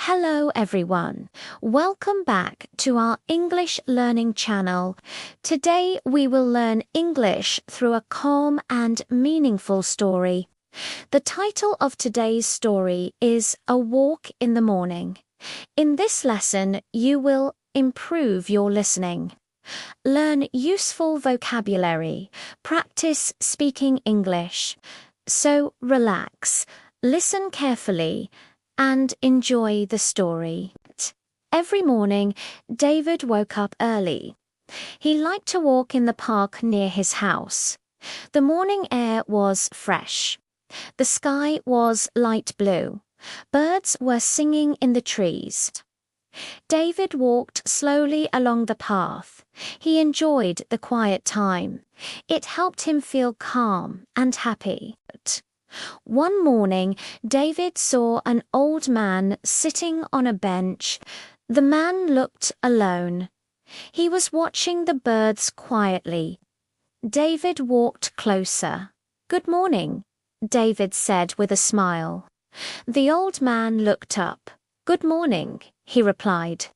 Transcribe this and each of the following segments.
Hello everyone. Welcome back to our English learning channel. Today we will learn English through a calm and meaningful story. The title of today's story is A Walk in the Morning. In this lesson, you will improve your listening, learn useful vocabulary, practice speaking English. So relax, listen carefully, and enjoy the story. Every morning, David woke up early. He liked to walk in the park near his house. The morning air was fresh. The sky was light blue. Birds were singing in the trees. David walked slowly along the path. He enjoyed the quiet time. It helped him feel calm and happy. One morning, David saw an old man sitting on a bench. The man looked alone. He was watching the birds quietly. David walked closer. "Good morning," David said with a smile. The old man looked up. "Good morning," he replied.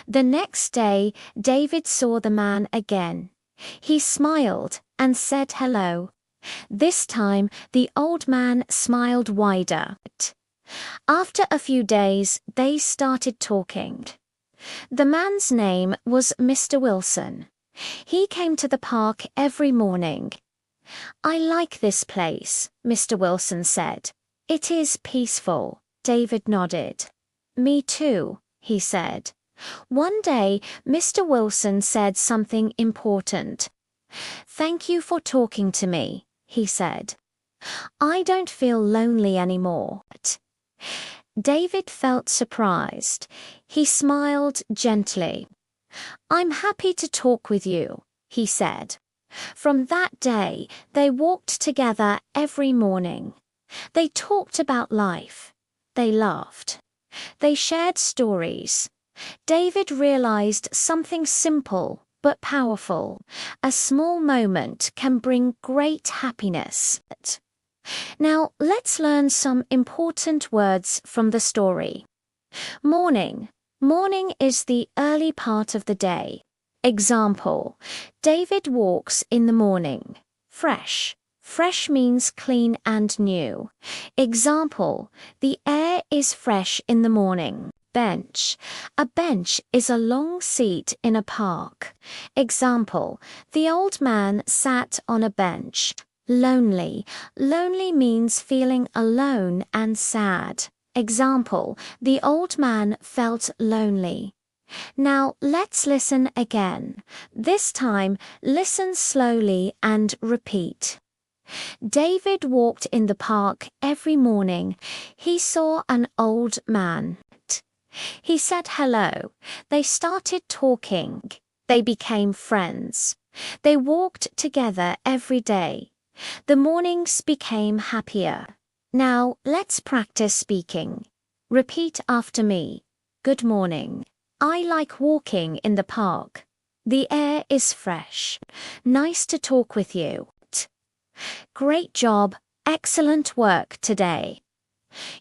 The next day, David saw the man again. He smiled and said hello. This time, the old man smiled wider. After a few days, they started talking. The man's name was Mr. Wilson. He came to the park every morning. "I like this place," Mr. Wilson said. "It is peaceful," David nodded. "Me too," he said. One day, Mr. Wilson said something important. "Thank you for talking to me," he said. "I don't feel lonely anymore." David felt surprised. He smiled gently. "I'm happy to talk with you," he said. From that day, they walked together every morning. They talked about life. They laughed. They shared stories. David realized something simple but powerful. A small moment can bring great happiness. Now, let's learn some important words from the story. Morning. Morning is the early part of the day. Example: David walks in the morning. Fresh. Fresh means clean and new. Example: the air is fresh in the morning. Bench. A bench is a long seat in a park. Example: the old man sat on a bench. Lonely. Lonely means feeling alone and sad. Example: the old man felt lonely. Now let's listen again. This time, listen slowly and repeat. David walked in the park every morning. He saw an old man. He said hello. They started talking. They became friends. They walked together every day. The mornings became happier. Now, let's practice speaking. Repeat after me. Good morning. I like walking in the park. The air is fresh. Nice to talk with you. Great job. Excellent work today.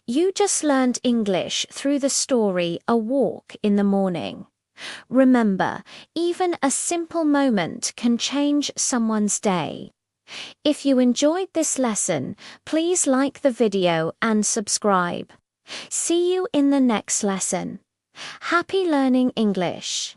You just learned English through the story A Walk in the Morning. Remember, even a simple moment can change someone's day. If you enjoyed this lesson, please like the video and subscribe. See you in the next lesson. Happy learning English!